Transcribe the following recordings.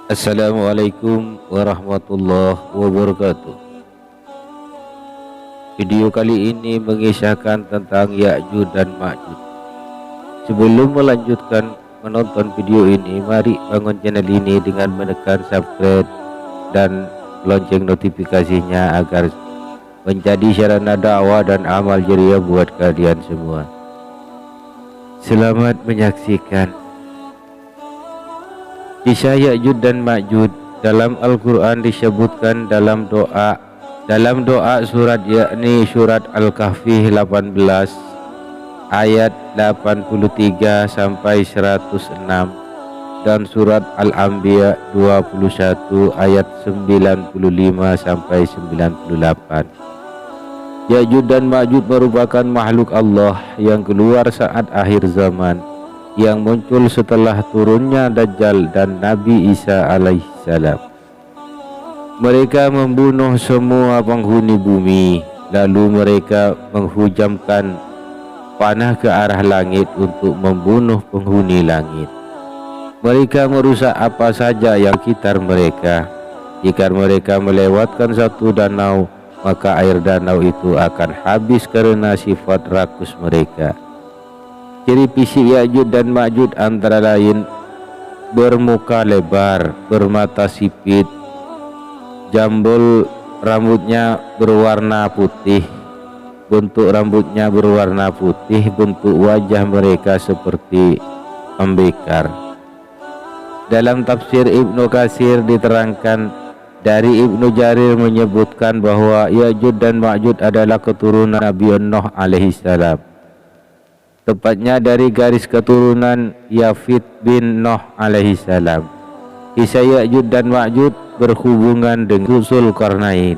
Assalamualaikum warahmatullahi wabarakatuh. Video kali ini mengisahkan tentang Ya'juj dan Ma'juj. Sebelum melanjutkan menonton video ini, mari bangun channel ini dengan menekan subscribe dan lonceng notifikasinya agar menjadi sarana dakwah dan amal jariah buat kalian semua. Selamat menyaksikan. Kisah Ya'juj dan Ma'juj dalam Al-Quran disebutkan dalam doa surat, yakni surat Al-Kahfi 18 ayat 83 sampai 106 dan surat Al-Anbiya 21 ayat 95 sampai 98. Ya'juj dan Ma'juj merupakan makhluk Allah yang keluar saat akhir zaman, yang muncul setelah turunnya Dajjal dan Nabi Isa alaihissalam. Mereka membunuh semua penghuni bumi, lalu mereka menghujamkan panah ke arah langit untuk membunuh penghuni langit. Mereka merusak apa saja yang sekitar mereka. Jika mereka melewatkan satu danau, maka air danau itu akan habis karena sifat rakus mereka. Ciri fisik Ya'juj dan Ma'juj antara lain bermuka lebar, bermata sipit, jambul rambutnya berwarna putih, bentuk rambutnya berwarna putih, bentuk wajah mereka seperti tembikar. Dalam tafsir Ibnu Katsir diterangkan dari Ibnu Jarir menyebutkan bahwa Ya'juj dan Ma'juj adalah keturunan Nabi Nuh alaihissalam, tepatnya dari garis keturunan Yafid bin Nuh alaihissalam. Kisah Ya'juj dan Ma'juj berhubungan dengan Zulkarnain,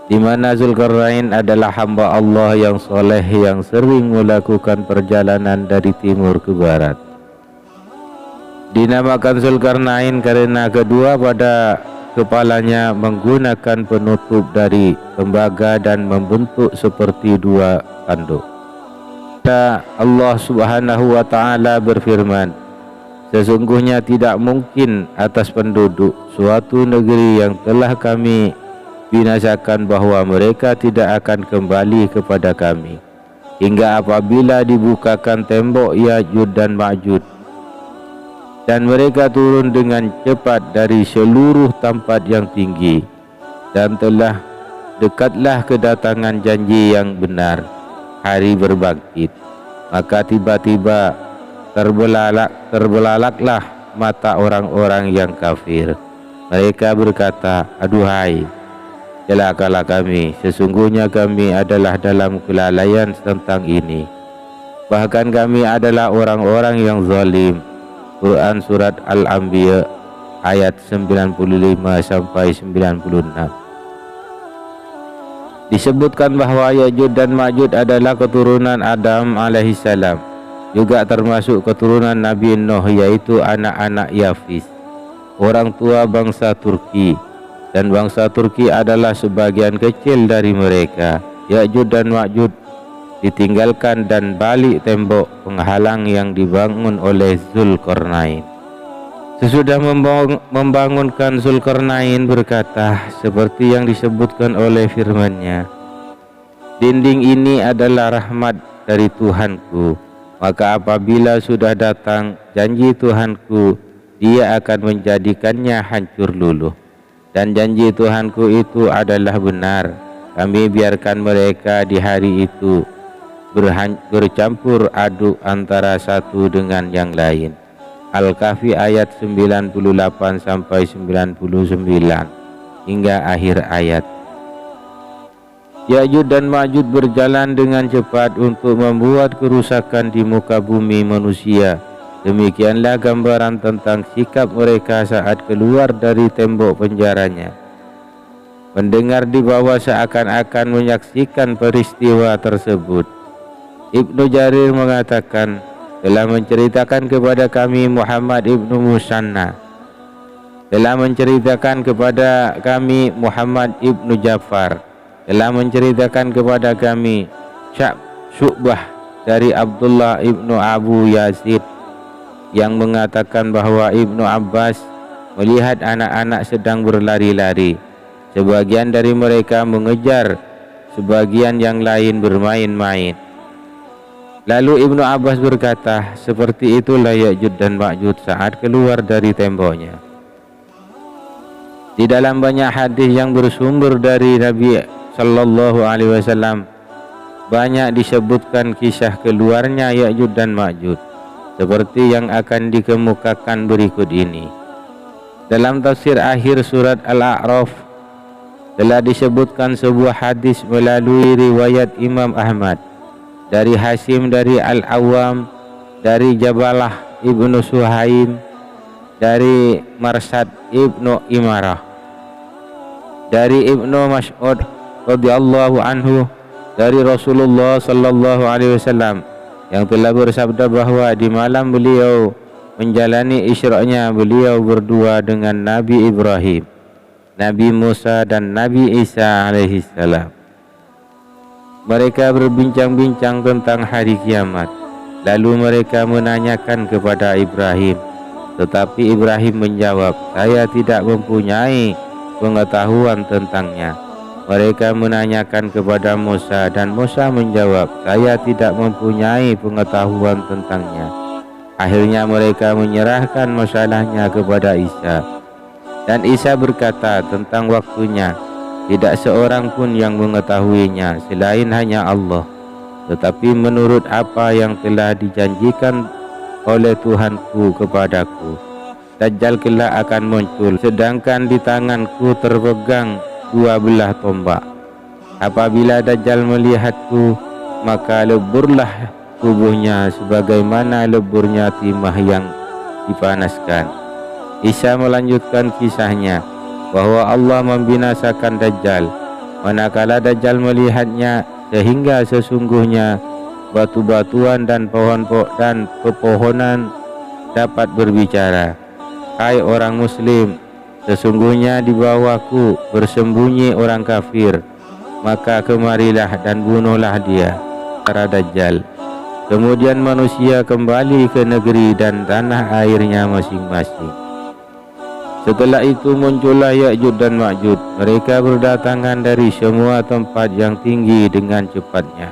di mana Zulkarnain adalah hamba Allah yang soleh yang sering melakukan perjalanan dari timur ke barat. Dinamakan Zulkarnain karena kedua pada kepalanya menggunakan penutup dari tembaga dan membentuk seperti dua tanduk. Allah Subhanahu wa ta'ala berfirman, sesungguhnya tidak mungkin atas penduduk suatu negeri yang telah kami binasakan bahwa mereka tidak akan kembali kepada kami hingga apabila dibukakan tembok Ya'juj dan Ma'juj, dan mereka turun dengan cepat dari seluruh tempat yang tinggi, dan telah dekatlah kedatangan janji yang benar, hari berbangkit. Maka tiba-tiba terbelalaklah mata orang-orang yang kafir. Mereka berkata, aduhai, celakalah kami, sesungguhnya kami adalah dalam kelalaian tentang ini. Bahkan kami adalah orang-orang yang zalim. Quran surat Al-Anbiya ayat 95 sampai 96. Disebutkan bahwa Ya'juj dan Ma'juj adalah keturunan Adam alaihissalam, juga termasuk keturunan Nabi Nuh, yaitu anak-anak Yafis, orang tua bangsa Turki, dan bangsa Turki adalah sebagian kecil dari mereka. Ya'juj dan Ma'juj ditinggalkan dan balik tembok penghalang yang dibangun oleh Zulkarnain. Sesudah membangunkan, Zulkarnain berkata seperti yang disebutkan oleh firman-Nya, dinding ini adalah rahmat dari Tuhanku, maka apabila sudah datang janji Tuhanku, Dia akan menjadikannya hancur luluh, dan janji Tuhanku itu adalah benar. Kami biarkan mereka di hari itu bercampur aduk antara satu dengan yang lain. Al-Kahfi ayat 98 sampai 99 hingga akhir ayat. Ya'juj dan Ma'juj berjalan dengan cepat untuk membuat kerusakan di muka bumi manusia. Demikianlah gambaran tentang sikap mereka saat keluar dari tembok penjaranya. Mendengar di bawah seakan-akan menyaksikan peristiwa tersebut, Ibnu Jarir mengatakan, telah menceritakan kepada kami Muhammad ibnu Musanna, telah menceritakan kepada kami Muhammad ibnu Ja'far, telah menceritakan kepada kami Syu'bah dari Abdullah ibnu Abu Yazid, yang mengatakan bahwa Ibnu Abbas melihat anak-anak sedang berlari-lari. Sebagian dari mereka mengejar, sebagian yang lain bermain-main. Lalu Ibnu Abbas berkata, seperti itulah Ya'juj dan Ma'juj saat keluar dari temboknya. Di dalam banyak hadis yang bersumber dari Nabi Sallallahu Alaihi Wasallam, banyak disebutkan kisah keluarnya Ya'juj dan Ma'juj, seperti yang akan dikemukakan berikut ini. Dalam tafsir akhir surat Al-A'raf telah disebutkan sebuah hadis melalui riwayat Imam Ahmad dari Hasim dari Al-Awwam, dari Jabalah Ibnu Suhaim, dari Marsad Ibnu Imarah, dari Ibnu Mas'ud radhiyallahu anhu, dari Rasulullah sallallahu alaihi wasallam yang telah bersabda bahwa di malam beliau menjalani Isra-nya, beliau berdua dengan Nabi Ibrahim, Nabi Musa dan Nabi Isa alaihi salam. Mereka berbincang-bincang tentang hari kiamat. Lalu mereka menanyakan kepada Ibrahim, tetapi Ibrahim menjawab, saya tidak mempunyai pengetahuan tentangnya. Mereka menanyakan kepada Musa dan Musa menjawab, saya tidak mempunyai pengetahuan tentangnya. Akhirnya mereka menyerahkan masalahnya kepada Isa. Dan Isa berkata tentang waktunya, tidak seorang pun yang mengetahuinya selain hanya Allah. Tetapi menurut apa yang telah dijanjikan oleh Tuhanku kepadaku, Dajjal kelak akan muncul, sedangkan di tanganku terpegang dua belah tombak. Apabila Dajjal melihatku, maka leburlah tubuhnya sebagaimana leburnya timah yang dipanaskan. Isa melanjutkan kisahnya bahwa Allah membinasakan Dajjal manakala Dajjal melihatnya, sehingga sesungguhnya batu-batuan dan pepohonan dapat berbicara. Hai orang muslim, sesungguhnya di bawahku bersembunyi orang kafir, maka kemarilah dan bunuhlah dia, kata Dajjal. Kemudian manusia kembali ke negeri dan tanah airnya masing-masing. Setelah itu muncullah Ya'juj dan Ma'juj. Mereka berdatangan dari semua tempat yang tinggi dengan cepatnya,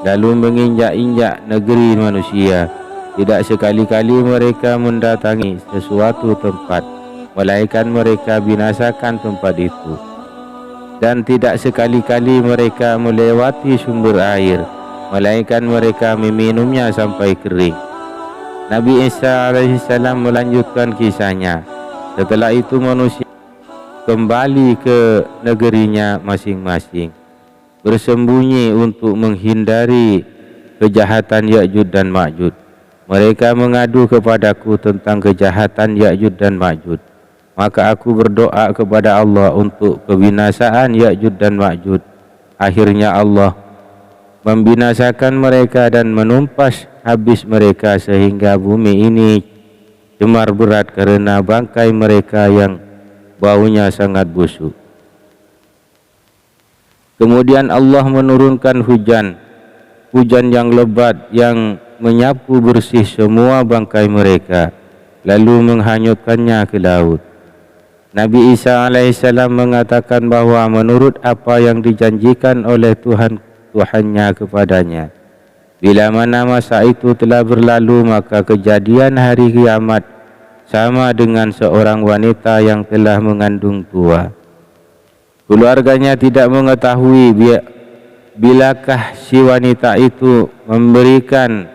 lalu menginjak-injak negeri manusia. Tidak sekali-kali mereka mendatangi sesuatu tempat, melainkan mereka binasakan tempat itu. Dan tidak sekali-kali mereka melewati sumber air, melainkan mereka meminumnya sampai kering. Nabi Isa alaihissalam melanjutkan kisahnya. Setelah itu manusia kembali ke negerinya masing-masing, bersembunyi untuk menghindari kejahatan Ya'juj dan Ma'juj. Mereka mengadu kepadaku tentang kejahatan Ya'juj dan Ma'juj. Maka aku berdoa kepada Allah untuk kebinasaan Ya'juj dan Ma'juj. Akhirnya Allah membinasakan mereka dan menumpas habis mereka, sehingga bumi ini cemar berat karena bangkai mereka yang baunya sangat busuk. Kemudian Allah menurunkan hujan yang lebat yang menyapu bersih semua bangkai mereka, lalu menghanyutkannya ke laut. Nabi Isa alaihissalam mengatakan bahwa menurut apa yang dijanjikan oleh Tuhannya kepadanya, bila mana masa itu telah berlalu, maka kejadian hari kiamat sama dengan seorang wanita yang telah mengandung tua. Keluarganya tidak mengetahui bilakah si wanita itu memberikan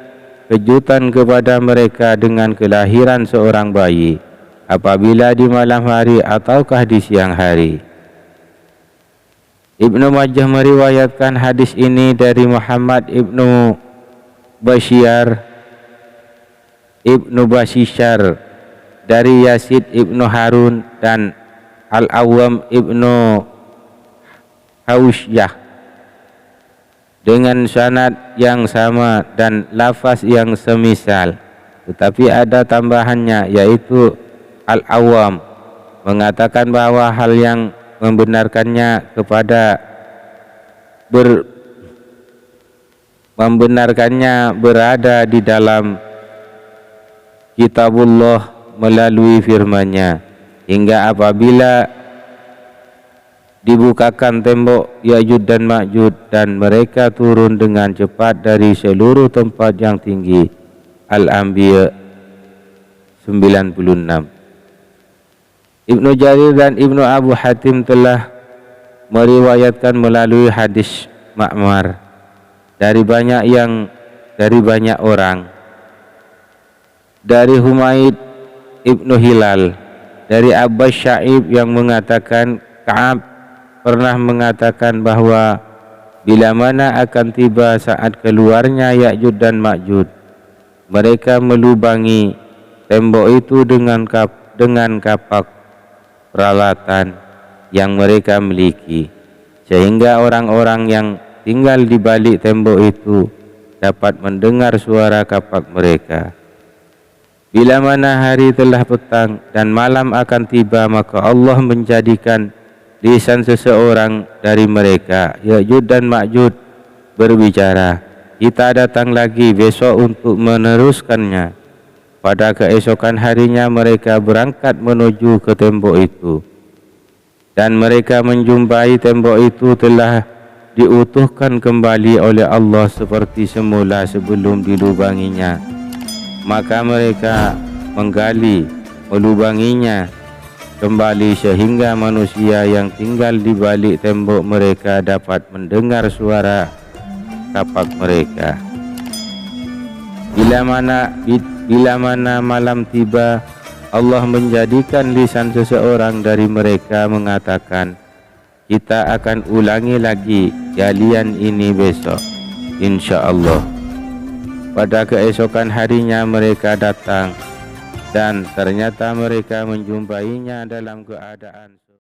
kejutan kepada mereka dengan kelahiran seorang bayi, apabila di malam hari ataukah di siang hari. Ibnu Majah meriwayatkan hadis ini dari Muhammad Ibnu Bashir dari Yazid Ibnu Harun dan Al-Awwam Ibnu Hausyah dengan sanad yang sama dan lafaz yang semisal, tetapi ada tambahannya, yaitu Al-Awwam mengatakan bahwa hal yang membenarkannya berada di dalam Kitabullah melalui firman-Nya, hingga apabila dibukakan tembok Ya'juj dan Ma'juj dan mereka turun dengan cepat dari seluruh tempat yang tinggi. Al-Anbiya 96. Ibnu Jarir dan Ibnu Abu Hatim telah meriwayatkan melalui hadis Ma'mar dari banyak orang, dari Humaid Ibnu Hilal, dari Abbas Syaib yang mengatakan Ka'ab pernah mengatakan bahwa bila mana akan tiba saat keluarnya Ya'juj dan Ma'juj, mereka melubangi tembok itu dengan kapak peralatan yang mereka miliki, sehingga orang-orang yang tinggal di balik tembok itu dapat mendengar suara kapak mereka. Bila mana hari telah petang dan malam akan tiba, maka Allah menjadikan lisan seseorang dari mereka, Ya'juj dan Ma'juj, berbicara, kita datang lagi besok untuk meneruskannya. Pada keesokan harinya mereka berangkat menuju ke tembok itu, dan mereka menjumpai tembok itu telah diutuhkan kembali oleh Allah seperti semula sebelum dilubanginya. Maka mereka menggali melubanginya kembali sehingga manusia yang tinggal di balik tembok mereka dapat mendengar suara kapak mereka. Bila mana malam tiba, Allah menjadikan lisan seseorang dari mereka mengatakan, kita akan ulangi lagi galian ini besok, insya Allah. Pada keesokan harinya mereka datang, dan ternyata mereka menjumpainya dalam keadaan